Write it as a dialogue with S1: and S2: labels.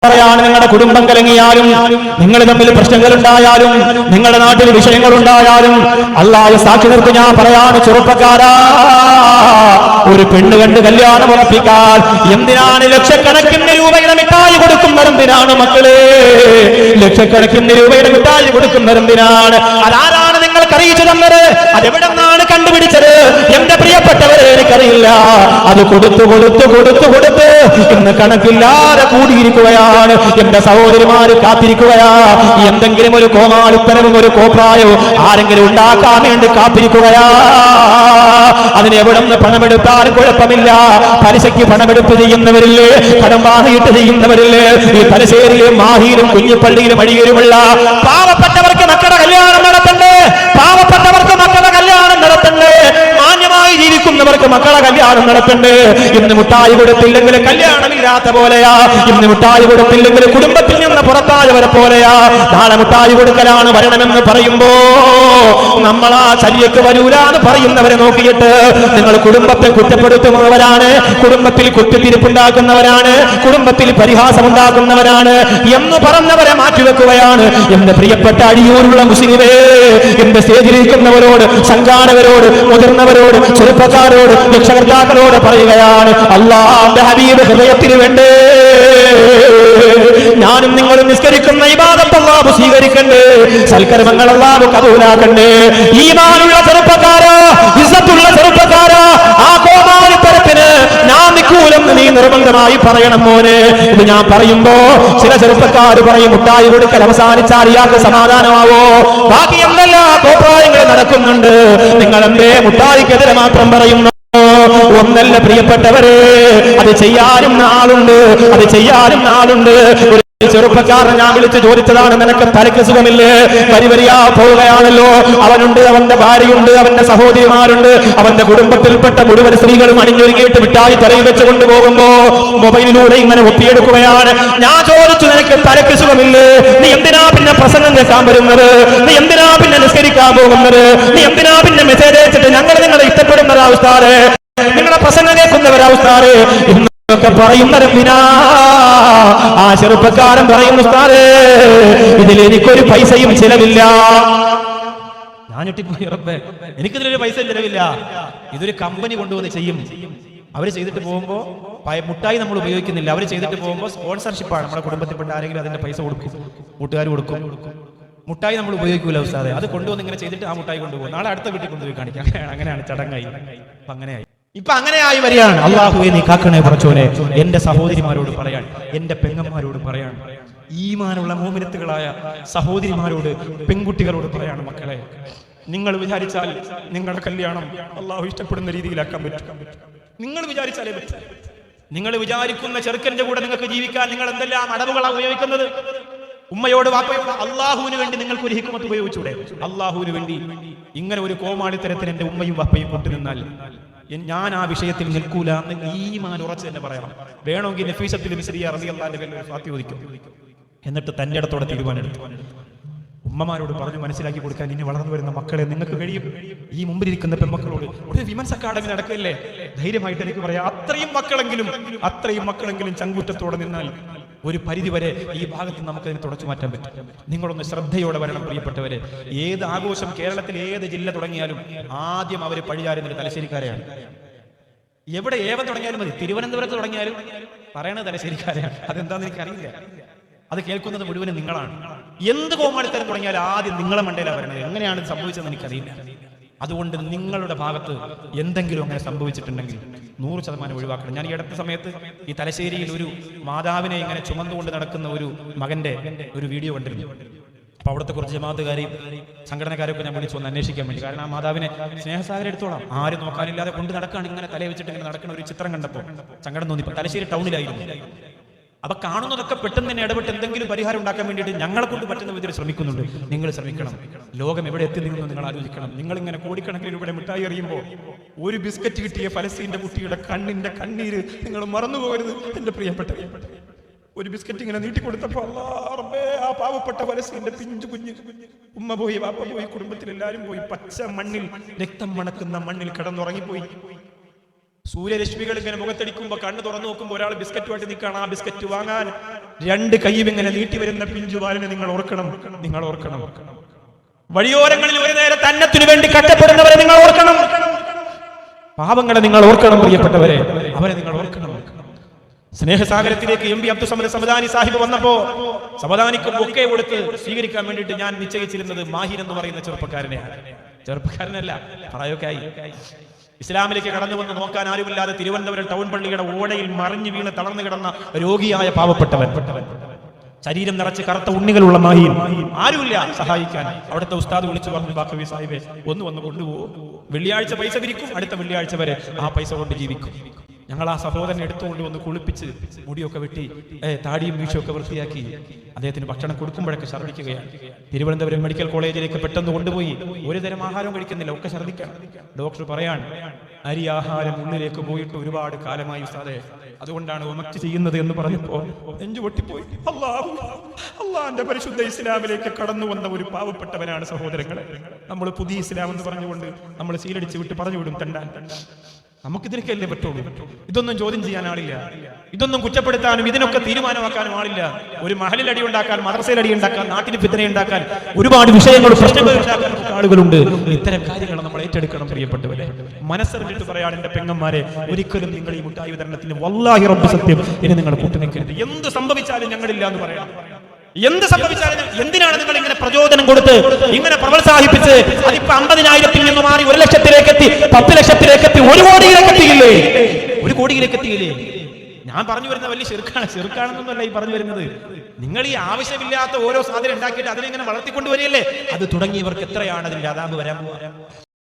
S1: പറയാണ്, നിങ്ങളുടെ കുടുംബം കലങ്ങിയാലും, നിങ്ങൾ തമ്മിൽ പ്രശ്നങ്ങളുണ്ടായാലും, നിങ്ങളുടെ നാട്ടിൽ വിഷയങ്ങളുണ്ടായാലും, അല്ലാഹു സാക്ഷി നിർത്തി ഞാൻ പറയാണ്, ചെറുപ്പക്കാരാ, ഒരു പെണ്ണ് കണ്ട് കല്യാണം ഉറപ്പിക്കാൻ എന്തിനാണ് ലക്ഷക്കണക്കിന് രൂപയുടെ മിഠായി കൊടുക്കുന്നതെന്തിനാണ് മക്കളെ? ലക്ഷക്കണക്കിന് രൂപയുടെ മിഠായി കൊടുക്കുന്നതെന്തിനാണ്? അതാരാണ് നിങ്ങൾക്ക് അറിയിച്ചു തന്നത്? അതെവിടെ നിന്നാണ് കണ്ടുപിടിച്ചത്? എന്റെ പ്രിയപ്പെട്ടവരെ, എനിക്കറിയില്ല. അത് കൊടുത്തു കൊടുത്തു കൊടുത്തു കൊടുത്ത് ഇന്ന് കണക്കില്ലാതെ കൂടിയിരിക്കുകയാണ്. എന്റെ സഹോദരിമാര് കാത്തിരിക്കുകയാ. എന്തെങ്കിലും ഒരു കോമാളിത്തരവും ഒരു കോപ്രായവും ആരെങ്കിലും ഉണ്ടാക്കാൻ വേണ്ടി കാത്തിരിക്കുകയാ. അതിന് എവിടെ നിന്ന് പണമെടുത്താലും കുഴപ്പമില്ല. പലിശയ്ക്ക് പണമെടുപ്പ് ചെയ്യുന്നവരില്ലേ, കടം വാങ്ങിയിട്ട് ചെയ്യുന്നവരില്ലേ? ഈ തലശ്ശേരിയിലും മാഹിയിലും കുഞ്ഞിപ്പള്ളിയിലും അഴിയൂരുമുള്ള പാവപ്പെട്ടവർക്ക് മക്കളുടെ കല്യാണം നടത്തണ്ടേ? പാവപ്പെട്ടവർക്ക് മക്കളുടെ കല്യാണം നടത്തണ്ടേ? മാന്യമായി ജീവിക്കുന്നവർക്ക് മക്കളെ കല്യാണം നടത്തണ്ടേ? ഇന്ന് മുട്ടായി കൊടുത്തില്ലെങ്കിൽ കല്യാണമില്ലാത്ത പോലെയാ. ഇന്ന് മുട്ടായി കൊടുത്തില്ലെങ്കിൽ കുടുംബത്തിൽ നിന്ന് പുറത്തായവരെ പോലെയാ. നാളെ മുട്ടായി കൊടുക്കലാണ് വരണമെന്ന് പറയുമ്പോ നമ്മളാ ശല്യക്ക് വരൂല എന്ന് പറയുന്നവരെ നോക്കിയിട്ട് നിങ്ങൾ കുടുംബത്തെ കുറ്റപ്പെടുത്തുന്നവരാണ്, കുടുംബത്തിൽ കുത്തിത്തിരിപ്പുണ്ടാക്കുന്നവരാണ്, കുടുംബത്തിൽ പരിഹാസമുണ്ടാക്കുന്നവരാണ് എന്ന് പറഞ്ഞവരെ മാറ്റിവെക്കുകയാണ്. എന്റെ പ്രിയപ്പെട്ട അഴിയൂരുള്ള മുസ്ലിമേ, എന്റെ സ്റ്റേജിലിരിക്കുന്നവരോട്, സംഘാടകരോട്, മുതിർന്നവരോട്, ചെറുപ്പക്കാരോട്, രക്ഷകർത്താക്കളോട് പറയുകയാണ്, അല്ലാഹുവിന്റെ ഹബീബ് ഹൃദയത്തിന് വേണ്ടേ ഞാനും നിങ്ങളും നിസ്കരിക്കുന്ന ഇബാദത്ത് അല്ലാഹു സ്വീകരിക്കണ്ടേ? സൽക്കർമ്മങ്ങൾ അല്ലാഹു കബൂലാക്കണ്ടേ? ഈമാനുള്ള ചെറുപ്പക്കാരാ, ഇസ്സത്തുള്ള ചെറുപ്പക്കാരാ, ആ കോമാളിത്തരത്തിന് ഞാൻ നിൽക്കൂലെന്ന് നീ നിർബന്ധമായി പറയണം മോനെ. ഇത് ഞാൻ പറയുമ്പോ ചില ചെറുപ്പക്കാർ പറയും, മുട്ടായി കൊടുക്കൽ അവസാനിച്ചാൽ ഇയാൾക്ക് സമാധാനമാവോ? ബാക്കി എന്തെല്ലാം കോപ്രായങ്ങൾ നടക്കുന്നുണ്ട്. നിങ്ങൾ എന്തേ മുട്ടായിക്കെതിരെ മാത്രം പറയുന്നു? ഒന്നല്ല പ്രിയപ്പെട്ടവരെ, അത് ചെയ്യാനും ആളുണ്ട്, അത് ചെയ്യാനും ആളുണ്ട്. ചെറുപ്പക്കാരൻ ഞാൻ വിളിച്ച് ചോദിച്ചതാണ്, നിനക്ക് തലയ്ക്ക് സുഖമില്ലേ? വരിവരിയാ പോവുകയാണല്ലോ. അവനുണ്ട്, അവന്റെ ഭാര്യയുണ്ട്, അവന്റെ സഹോദരിമാരുണ്ട്, അവന്റെ കുടുംബത്തിൽപ്പെട്ട മുഴുവൻ സ്ത്രീകളും അണിഞ്ഞൊരുങ്ങിയിട്ട് മിഠായി തലയിൽ വെച്ച് കൊണ്ടുപോകുമ്പോ മൊബൈലിലൂടെ ഇങ്ങനെ ഒപ്പിയെടുക്കുകയാണ്. ഞാൻ ചോദിച്ചു, നിനക്ക് തലയ്ക്ക് സുഖമില്ലേ? നീ എന്തിനാ പിന്നെ പ്രസംഗം കേൾക്കാൻ വരുന്നത്? നീ എന്തിനാ പിന്നെ നിസ്കരിക്കാൻ പോകുന്നത്? നീ എന്തിനാ പിന്നെ മെസ്സേജ് അയച്ചിട്ട് ഞങ്ങൾ നിങ്ങളെ ഇഷ്ടപ്പെടുന്നൊരവസ്ഥാറ്, നിങ്ങളുടെ പ്രസംഗം കേൾക്കുന്നവരവസ്ഥാറ് എന്നൊക്കെ പറയുന്നതെന്തിനാ? ആ ചെറുപ്പക്കാരൻ പറയുന്നു, ഉസ്താദേ, ഇതിൽ എനിക്കൊരു പൈസയും ചിലവില്ല. ഞാൻ ഞെട്ടിപ്പോയി, റബ്ബേ, എനിക്കിതിലൊരു പൈസ ചിലവില്ല. ഇതൊരു കമ്പനി കൊണ്ടുവന്ന് ചെയ്യും. അവർ ചെയ്തിട്ട് പോകുമ്പോൾ മുട്ടായി നമ്മൾ ഉപയോഗിക്കുന്നില്ല. അവർ ചെയ്തിട്ട് പോകുമ്പോൾ സ്പോൺസർഷിപ്പാണ്. നമ്മുടെ കുടുംബത്തിൽപ്പെട്ട ആരെങ്കിലും അതിന്റെ പൈസ കൊടുക്കും, കൂട്ടുകാർ കൊടുക്കും. മുട്ടായി നമ്മൾ ഉപയോഗിക്കൂല ഉസ്താദേ. അത് കൊണ്ടുവന്ന് ഇങ്ങനെ ചെയ്തിട്ട് ആ മുട്ടായി കൊണ്ടുപോകും. നാളെ അടുത്ത വീട്ടിൽ കൊണ്ടുപോയി കാണിക്കാം. അങ്ങനെയാണ് ചടങ്ങായി. അപ്പൊ അങ്ങനെയായി, ഇപ്പൊ അങ്ങനെയായി വരികയാണ്. അല്ലാഹുവേ നീ കാക്കണേ പടച്ചോനെ. എന്റെ സഹോദരിമാരോട് പറയാൻ, എന്റെ പെങ്ങന്മാരോട് പറയാൻ, ഈമാനുള്ള മോമിനത്തുകളായ സഹോദരിമാരോട്, പെൺകുട്ടികളോട് പറയാണ്, മക്കളെ, നിങ്ങൾ വിചാരിച്ചാൽ നിങ്ങളുടെ കല്യാണം അല്ലാഹു ഇഷ്ടപ്പെടുന്ന രീതിയിലാക്കാൻ പറ്റും. നിങ്ങൾ വിചാരിച്ചാലേ പറ്റും. നിങ്ങൾ വിചാരിക്കുന്ന ചെറുക്കന്റെ കൂടെ നിങ്ങൾക്ക് ജീവിക്കാൻ നിങ്ങൾ എന്തെല്ലാം അടവുകളാണ് ഉപയോഗിക്കുന്നത്? ഉമ്മയോട് വാപ്പയോട് അള്ളാഹുവിന് വേണ്ടി നിങ്ങൾക്ക് ഒരു ഹിക്മത്ത് ഉപയോഗിച്ചൂടെ? അള്ളാഹുവിന് വേണ്ടി ഇങ്ങനെ ഒരു കോമാളിത്തരത്തിന് എന്റെ ഉമ്മയും വാപ്പയും കൊണ്ടുനിന്നാൽ ഞാൻ ആ വിഷയത്തിൽ നിൽക്കൂല എന്ന് ഈമാൻ ഉറച്ച് തന്നെ പറയണം. വേണമെങ്കിൽ നഫീസത്തുൽ മിസ്രിയ റളിയല്ലാഹു അൻഹ ഒരു ഫാത്തി ചോദിക്കും. എന്നിട്ട് തന്റെ ഇടത്തോടെ തീരുമാനമെടുത്തു. ഉമ്മമാരോട് പറഞ്ഞു മനസ്സിലാക്കി കൊടുക്കാൻ, ഇനി വളർന്നു വരുന്ന മക്കളെ നിങ്ങൾക്ക് കഴിയും. ഈ മുമ്പിലിരിക്കുന്ന പെൺമക്കളോട് ഒരു വിമൻസ് അക്കാഡമി നടക്കില്ലേ, ധൈര്യമായിട്ട് എനിക്ക് പറയാം, അത്രയും മക്കളെങ്കിലും ചങ്കൂറ്റത്തോടെ നിന്നാൽ ഒരു പരിധിവരെ ഈ ഭാഗത്ത് നമുക്കതിനെ തുടച്ചു മാറ്റാൻ പറ്റും. നിങ്ങളൊന്ന് ശ്രദ്ധയോടെ വരണം പ്രിയപ്പെട്ടവരെ. ഏത് ആഘോഷം കേരളത്തിൽ ഏത് ജില്ല തുടങ്ങിയാലും ആദ്യം അവർ പഴിചാരുന്നത് തലശ്ശേരിക്കാരെയാണ്. എവിടെ ഏവൻ തുടങ്ങിയാലും മതി, തിരുവനന്തപുരത്ത് തുടങ്ങിയാലും പറയണത് തലശ്ശേരിക്കാരെയാണ്. അതെന്താന്ന് എനിക്കറിയില്ല. അത് കേൾക്കുന്നത് മുഴുവനും നിങ്ങളാണ്. എന്ത് കോമാളിത്തരം തുടങ്ങിയാലും ആദ്യം നിങ്ങളെ മണ്ടയിലാണ് പറയണത്. എങ്ങനെയാണ് സംഭവിച്ചതെന്ന് എനിക്കറിയില്ല. അതുകൊണ്ട് നിങ്ങളുടെ ഭാഗത്ത് എന്തെങ്കിലും അങ്ങനെ സംഭവിച്ചിട്ടുണ്ടെങ്കിൽ 100% ഒഴിവാക്കണം. ഞാൻ ഈ അടുത്ത സമയത്ത് ഈ തലശ്ശേരിയിൽ ഒരു മാതാവിനെ ഇങ്ങനെ ചുമന്നുകൊണ്ട് നടക്കുന്ന ഒരു മകന്റെ ഒരു വീഡിയോ കണ്ടിരുന്നു. അപ്പൊ അവിടുത്തെ കുറച്ച് ജമാഅത്തുകാരെയും സംഘടനക്കാരൊക്കെ ഞാൻ വിളിച്ചു വന്ന് അന്വേഷിക്കാൻ വേണ്ടി. കാരണം ആ മാതാവിനെ സ്നേഹസാഗരം എടുത്തോളാം, ആരും നോക്കാനില്ലാതെ കൊണ്ട് നടക്കാണ്, ഇങ്ങനെ തലയെ വെച്ചിട്ട് ഇങ്ങനെ നടക്കുന്ന ഒരു ചിത്രം കണ്ടപ്പോൾ സങ്കടം തോന്നി. ഇപ്പൊ തലശ്ശേരി ടൗണിലായിരുന്നു. അപ്പൊ കാണുന്നതൊക്കെ പെട്ടെന്ന് തന്നെ ഇടപെട്ട് എന്തെങ്കിലും പരിഹാരം ഉണ്ടാക്കാൻ വേണ്ടിയിട്ട് ഞങ്ങളെ കൊണ്ട് പറ്റുന്ന വിധത്തിൽ ശ്രമിക്കുന്നുണ്ട്. നിങ്ങൾ ശ്രമിക്കണം. ലോകം എവിടെ എത്തി നിന്നു നിങ്ങൾ ആലോചിക്കണം. നിങ്ങൾ ഇങ്ങനെ കോടിക്കണക്കിന് രൂപയുടെ മിഠായി എറിയുമ്പോൾ ഒരു ബിസ്ക്കറ്റ് കിട്ടിയ ഫലസ്തീന്റെ കുട്ടിയുടെ കണ്ണിന്റെ കണ്ണീര് നിങ്ങൾ മറന്നു പോകരുത് എന്റെ പ്രിയപ്പെട്ട. ഒരു ബിസ്ക്കറ്റ് ഇങ്ങനെ നീട്ടിക്കൊടുത്തപ്പോ ആ പാവപ്പെട്ട ഫലസ്തീന്റെ പിഞ്ചു കുഞ്ഞ് ഉമ്മ പോയി, വാപ്പ പോയി, കുടുംബത്തിൽ എല്ലാവരും പോയി, പച്ച മണ്ണിൽ, രക്തം മണക്കുന്ന മണ്ണിൽ കിടന്നുറങ്ങിപ്പോയി. സൂര്യരശ്മികൾ ഇങ്ങനെ മുഖത്തടിക്കുമ്പോ കണ്ണ് തുറന്നു നോക്കുമ്പോൾ ഒരാൾ ബിസ്ക്കറ്റുമായിട്ട് നിൽക്കണം. ആ ബിസ്ക്കറ്റ് വാങ്ങാൻ 2 കൈയും ഇങ്ങനെ നീട്ടി വരുന്ന പിഞ്ചുവാലിനെ നിങ്ങൾ ഓർക്കണം. വഴിയോരങ്ങളിൽ ഒരു നേരം തന്നത്തിനു വേണ്ടി കഷ്ടപ്പെടുന്നവരെ നിങ്ങൾ ഓർക്കണം. പാവങ്ങളെ നിങ്ങൾ ഓർക്കണം. പ്രിയപ്പെട്ടവരെ, അവരെ നിങ്ങൾ ഓർക്കണം. സ്നേഹസാഗരത്തിലേക്ക് എം പി അബ്ദുൽ സമദ് സമദാനി സാഹിബ് വന്നപ്പോ സമദാനിക്ക് ബൊക്കെ കൊടുത്ത് സ്വീകരിക്കാൻ വേണ്ടിയിട്ട് ഞാൻ നിശ്ചയിച്ചിരുന്നത് മാഹിർ എന്ന് പറയുന്ന ചെറുപ്പക്കാരനല്ല, പറയൊക്കെ ആയി. ഇസ്ലാമിലേക്ക് കടന്നു വന്ന് നോക്കാൻ ആരുമില്ലാതെ തിരുവനന്തപുരം ടൗൺ പള്ളിയുടെ ഓടയിൽ മറിഞ്ഞു വീണ് തളർന്നു കിടന്ന രോഗിയായ പാവപ്പെട്ടവൻ, ശരീരം നിറച്ച് കറുത്ത ഉണ്ണികളുള്ള മാഹിർ, ആരുമില്ല സഹായിക്കാൻ. അവിടുത്തെ ഉസ്താദ് വിളിച്ചു പറഞ്ഞു, ബാക്കവി സാഹിബെ ഒന്ന് കൊണ്ടുപോകും, വെള്ളിയാഴ്ച പൈസ പിരിക്കും, അടുത്ത വെള്ളിയാഴ്ച വരെ ആ പൈസ കൊണ്ട് ജീവിക്കും. ഞങ്ങൾ ആ സഹോദരനെ എടുത്തുകൊണ്ട് വന്ന് കുളിപ്പിച്ച് മുടിയൊക്കെ വെട്ടി താടിയും മീശയൊക്കെ വൃത്തിയാക്കി അദ്ദേഹത്തിന് ഭക്ഷണം കൊടുക്കുമ്പോഴൊക്കെ ഛർദ്ദിക്കുകയാണ്. തിരുവനന്തപുരം മെഡിക്കൽ കോളേജിലേക്ക് പെട്ടെന്ന് കൊണ്ടുപോയി. ഒരു തരം ആഹാരം കഴിക്കുന്നില്ല, ഒക്കെ ഛർദ്ദിക്കണം. ഡോക്ടർ പറയാണ്, അരി ആഹാരം ഉള്ളിലേക്ക് പോയിട്ട് ഒരുപാട് കാലമായി ഉസ്താദേ, അതുകൊണ്ടാണ് ഒമക്റ്റ് ചെയ്യുന്നത് എന്ന് പറഞ്ഞപ്പോ നെഞ്ചു പൊട്ടിപ്പോയി. അള്ളാന്റെ പരിശുദ്ധ ഇസ്ലാമിലേക്ക് കടന്നു വന്ന ഒരു പാവപ്പെട്ടവനാണ് സഹോദരങ്ങളെ. നമ്മൾ പുതിയ ഇസ്ലാം എന്ന് പറഞ്ഞുകൊണ്ട് നമ്മൾ സീലടിച്ച് വിട്ട് പറഞ്ഞു വിടും തണ്ടാൻ. നമുക്കിതിനൊക്കെയല്ലേ പറ്റുള്ളൂ. ഇതൊന്നും ചോദ്യം ചെയ്യാൻ ആളില്ല, ഇതൊന്നും കുറ്റപ്പെടുത്താനും ഇതിനൊക്കെ തീരുമാനമാക്കാനും ആളില്ല. ഒരു മഹലിൽ അടി ഉണ്ടാക്കാൻ, മദ്രസയിൽ അടി ഉണ്ടാക്കാൻ, നാട്ടിൽ ഫിത്ന ഉണ്ടാക്കാൻ, ഒരുപാട് വിഷയങ്ങൾ പ്രശ്നങ്ങൾ ഉണ്ടാക്കാൻ ആളുകളുണ്ട്. ഇത്തരം കാര്യങ്ങൾ നമ്മൾ ഏറ്റെടുക്കണം. പ്രിയപ്പെട്ടവരെ, മനസ്സറിഞ്ഞിട്ട് പറയാണ്, എന്റെ പെങ്ങന്മാരെ, ഒരിക്കലും നിങ്ങൾ ഈ മുട്ടായി വിതരണത്തിന് വല്ലാഹി റബ്ബ് സത്യം ഇനി നിങ്ങൾ കൂട്ടുനിൽക്കരുത്. എന്ത് സംഭവിച്ചാലും ഞങ്ങളില്ല എന്ന് പറയണം. എന്ത് സംഭവിച്ചാലും എന്തിനാണ് നിങ്ങൾ ഇങ്ങനെ പ്രചോദനം കൊടുത്ത് ഇങ്ങനെ പ്രോത്സാഹിപ്പിച്ച് അതിപ്പോ 50,000-ൽ നിന്ന് മാറി 1 ലക്ഷത്തിലേക്ക് എത്തി, 10 ലക്ഷത്തിലേക്ക് എത്തി, 1 കോടിയിലേക്ക് എത്തിയില്ലേ? 1 കോടിയിലേക്ക് എത്തിയില്ലേ? ഞാൻ പറഞ്ഞു വരുന്ന വലിയ ചെറുക്കാണെന്നൊന്നല്ല ഈ പറഞ്ഞു വരുന്നത്. നിങ്ങൾ ഈ ആവശ്യമില്ലാത്ത ഓരോ സാധനം ഉണ്ടാക്കിയിട്ട് അതിനെങ്ങനെ വളർത്തിക്കൊണ്ടുവരികയല്ലേ? അത് തുടങ്ങിയവർക്ക് എത്രയാണ് അതിന്റെ അദാബ് വരാൻ പോകുക?